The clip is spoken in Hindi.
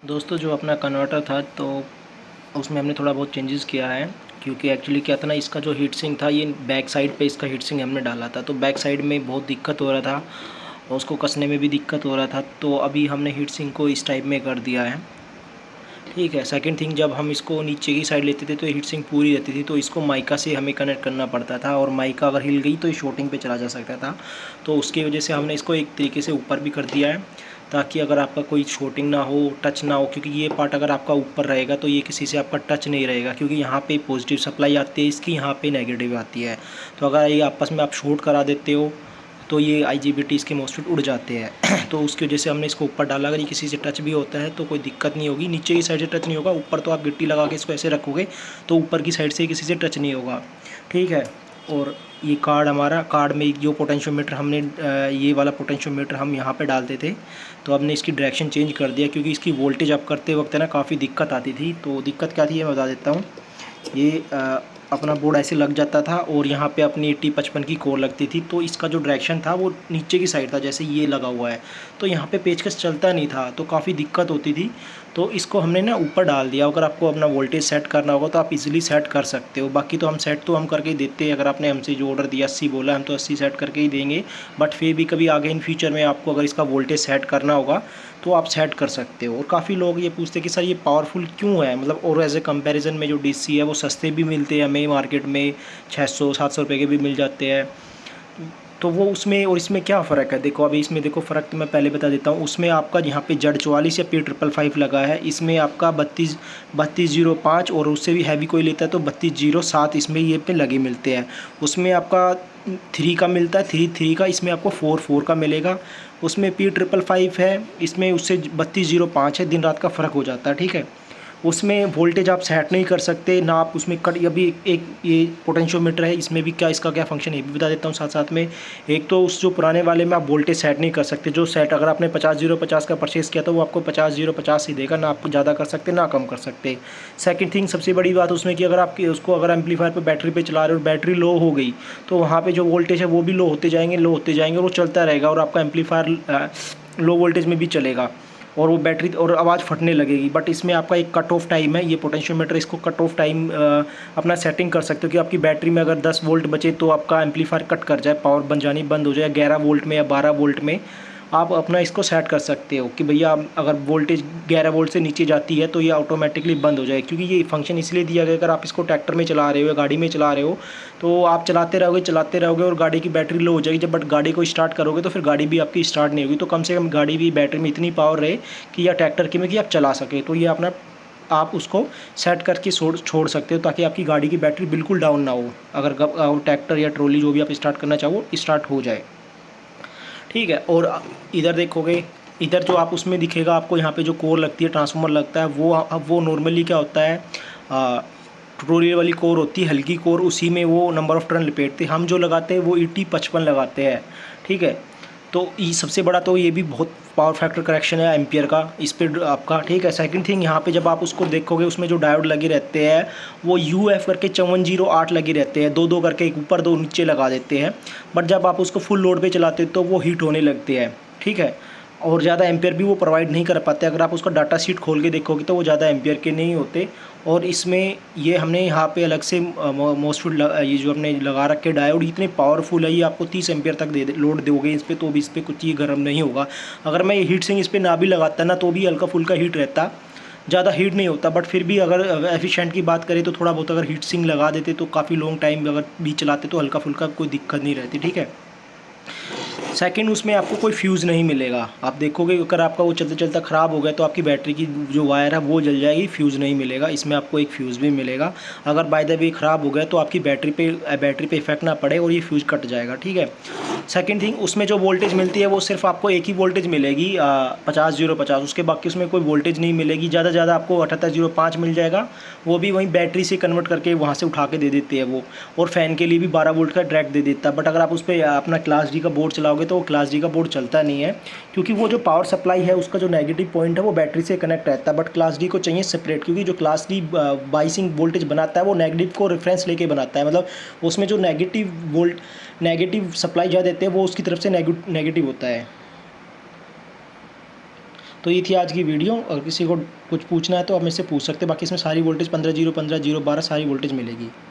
दोस्तों जो अपना कन्वर्टर था तो उसमें हमने थोड़ा बहुत चेंजेस किया है, क्योंकि एक्चुअली क्या था ना, इसका जो हीट सिंक था ये बैक साइड पे इसका हीट सिंक हमने डाला था, तो बैक साइड में बहुत दिक्कत हो रहा था और उसको कसने में भी दिक्कत हो रहा था। तो अभी हमने हीट सिंक को इस टाइप में कर दिया है। ठीक है। सेकंड थिंग, जब हम इसको नीचे की साइड लेते थे तो हीट सिंक पूरी रहती थी, तो इसको माइका से हमें कनेक्ट करना पड़ता था और माइका अगर हिल गई तो ये शॉर्टिंग पे चला जा सकता था। तो उसकी वजह से हमने इसको एक तरीके से ऊपर भी कर दिया है, ताकि अगर आपका कोई शॉर्टिंग ना हो, टच ना हो, क्योंकि ये पार्ट अगर आपका ऊपर रहेगा तो ये किसी से आपका टच नहीं रहेगा, क्योंकि यहाँ पे पॉजिटिव सप्लाई आती है इसकी, यहाँ पे नेगेटिव आती है। तो अगर ये आपस में आप शॉर्ट करा देते हो तो ये IGBTs के मॉसफेट उड़ जाते हैं। तो उसकी वजह से हमने इसको ऊपर डाला। अगर ये किसी से टच भी होता है तो कोई दिक्कत नहीं होगी, नीचे की साइड से टच नहीं होगा, ऊपर तो आप गिट्टी लगा के इसको ऐसे रखोगे तो ऊपर की साइड से किसी से टच नहीं होगा। ठीक है। और ये कार्ड में जो पोटेंशियोमीटर हमने ये वाला पोटेंशियोमीटर हम यहाँ पे डालते थे, तो हमने इसकी डायरेक्शन चेंज कर दिया, क्योंकि इसकी वोल्टेज अप करते वक्त है ना काफ़ी दिक्कत आती थी। तो दिक्कत क्या थी ये मैं बता देता हूँ। ये अपना बोर्ड ऐसे लग जाता था और यहाँ पे अपनी 8055 की कोर लगती थी, तो इसका जो डायरेक्शन था वो नीचे की साइड था, जैसे ये लगा हुआ है, तो यहाँ पे पेचकस चलता नहीं था, तो काफ़ी दिक्कत होती थी। तो इसको हमने ना ऊपर डाल दिया। अगर आपको अपना वोल्टेज सेट करना होगा तो आप इजीली सेट कर सकते हो। बाकी तो हम सेट तो हम करके ही देते हैं। अगर आपने हमसे जो ऑर्डर दिया 80 बोला, हम तो 80 सेट करके ही देंगे। बट फिर भी कभी आगे इन फ्यूचर में आपको अगर इसका वोल्टेज सेट करना होगा तो आप सेट कर सकते हो। और काफ़ी लोग ये पूछते हैं कि सर ये पावरफुल क्यों है, मतलब और एज ए कंपैरिजन में जो DC है वो सस्ते भी मिलते हैं हमें मार्केट में, 600-700 रुपये के भी मिल जाते हैं। तो वो उसमें और इसमें क्या फ़र्क है, देखो अभी इसमें देखो फ़र्क तो मैं पहले बता देता हूँ। उसमें आपका यहाँ पे Z44 या P555 लगा है, इसमें आपका 3205 और उससे भी हैवी कोई लेता है तो 3207 इसमें ये पे लगे मिलते हैं। उसमें आपका 3 का मिलता है, 3 का, इसमें आपको 4 का मिलेगा। उसमें P555 है, इसमें उससे 3205 है, दिन रात का फ़र्क हो जाता है। ठीक है। उसमें वोल्टेज आप सेट नहीं कर सकते ना, आप उसमें कट, अभी एक ये पोटेंशियोमीटर है, इसमें भी क्या, इसका क्या फंक्शन है ये भी बता देता हूँ साथ साथ में। एक तो उस जो पुराने वाले में आप वोल्टेज सेट नहीं कर सकते, जो सेट अगर आपने 50-0-50 का परचेज़ किया तो वो आपको 50-0-50 ही देगा, ना आप ज़्यादा कर सकते ना कम कर सकते। सेकंड थिंग, सबसे बड़ी बात उसमें कि अगर आपकी उसको अगर एम्पलीफायर पे बैटरी पे चला रहे हो और बैटरी लो हो गई तो वहाँ पे जो वोल्टेज है वो भी लो होते जाएंगे, लो होते जाएंगे, और वो चलता रहेगा और आपका एम्पलीफायर लो वोल्टेज में भी चलेगा और वो बैटरी और आवाज़ फटने लगेगी। बट इसमें आपका एक कट ऑफ टाइम है, ये पोटेंशियोमीटर इसको कट ऑफ टाइम अपना सेटिंग कर सकते हो कि आपकी बैटरी में अगर 10 वोल्ट बचे तो आपका एम्पलीफायर कट कर जाए, पावर बन जानी बंद हो जाए, 11 वोल्ट में या 12 वोल्ट में आप अपना इसको सेट कर सकते हो कि भैया अगर वोल्टेज 11 वोल्ट से नीचे जाती है तो ये ऑटोमेटिकली बंद हो जाए। क्योंकि ये फंक्शन इसलिए दिया गया, अगर आप इसको ट्रैक्टर में चला रहे हो या गाड़ी में चला रहे हो तो आप चलाते रहोगे और गाड़ी की बैटरी लो हो जाएगी। जब बट गाड़ी को स्टार्ट करोगे तो फिर गाड़ी भी आपकी स्टार्ट नहीं होगी। तो कम से कम गाड़ी भी बैटरी में इतनी पावर रहे कि या ट्रैक्टर की में कि आप चला सके, तो ये अपना आप उसको सेट करके छोड़ सकते हो ताकि आपकी गाड़ी की बैटरी बिल्कुल डाउन ना हो, अगर ट्रैक्टर या ट्रॉली जो भी आप स्टार्ट करना चाहो स्टार्ट हो जाए। ठीक है। और इधर देखोगे, इधर जो आप उसमें दिखेगा आपको, यहाँ पे जो कोर लगती है, ट्रांसफार्मर लगता है, वो नॉर्मली क्या होता है, ट्रोली वाली कोर होती है, हल्की कोर, उसी में वो नंबर ऑफ़ टर्न लपेटते हैं। हम जो लगाते हैं वो 8055 लगाते हैं। ठीक है। तो ये सबसे बड़ा तो ये भी बहुत पावर फैक्टर करेक्शन है एम्पियर का इस पर आपका। ठीक है। सेकंड थिंग, यहाँ पे जब आप उसको देखोगे उसमें जो डायोड लगे रहते हैं वो UF करके 5408 लगे रहते हैं, 2-2 करके, एक ऊपर 2 नीचे लगा देते हैं। बट जब आप उसको फुल लोड पे चलाते हो तो वो हीट होने लगते हैं। ठीक है। और ज़्यादा एम्पियर भी वो प्रोवाइड नहीं कर पाते। अगर आप उसका डाटा शीट खोल के देखोगे तो वो ज़्यादा एम्पियर के नहीं होते। और इसमें ये हमने यहाँ पे अलग से मोस्टफेट ये जो हमने लगा रखे डायोड इतने पावरफुल है, ये आपको 30 एम्पियर तक लोड दोगे इस पर तो भी इस पर कुछ ये गर्म नहीं होगा। अगर मैं ये हीट सिंक इस पर ना भी लगाता ना तो भी हल्का फुल्का हीट रहता, ज़्यादा हीट नहीं होता। बट फिर भी अगर एफिशिएंट की बात करें तो थोड़ा बहुत अगर हीट सिंक लगा देते तो काफ़ी लॉन्ग टाइम अगर भी चलाते तो हल्का फुल्का कोई दिक्कत नहीं रहती। ठीक है। सेकंड, उसमें आपको कोई फ्यूज़ नहीं मिलेगा। आप देखोगे अगर आपका वो चलते चलता ख़राब हो गया तो आपकी बैटरी की जो वायर है वो जल जाएगी, फ्यूज़ नहीं मिलेगा। इसमें आपको एक फ्यूज़ भी मिलेगा। अगर बाय द वे ख़राब हो गया तो आपकी बैटरी पे इफेक्ट ना पड़े और ये फ्यूज़ कट जाएगा। ठीक है। सेकंड थिंग, उसमें जो वोल्टेज मिलती है वो सिर्फ आपको एक ही वोल्टेज मिलेगी, 50-0-50, उसके बाकी उसमें कोई वोल्टेज नहीं मिलेगी। ज़्यादा से ज़्यादा आपको 78-05 मिल जाएगा, वो भी वहीं बैटरी से कन्वर्ट करके वहाँ से उठा के दे देते हैं वो। और फ़ैन के लिए भी 12 वोल्ट का डायरेक्ट दे देता है। बट अगर आप उस पर अपना क्लास डी का बोर्ड चलाओगे तो वो क्लास डी का बोर्ड चलता नहीं है, क्योंकि वो जो पावर सप्लाई है उसका जो नेगेटिव पॉइंट है वो बैटरी से कनेक्ट रहता है। बट क्लास डी को चाहिए सेपरेट, क्योंकि जो क्लास डी बाइसिंग वोल्टेज बनाता है वो नेगेटिव को रेफरेंस लेके बनाता है, मतलब उसमें जो नेगेटिव सप्लाई जा देते हैं वो उसकी तरफ से नेगेटिव होता है। तो ये थी आज की वीडियो। और किसी को कुछ पूछना है तो आप मुझसे पूछ सकते हैं। बाकी इसमें सारी वोल्टेज 15 0 15 0 12 सारी वोल्टेज मिलेगी।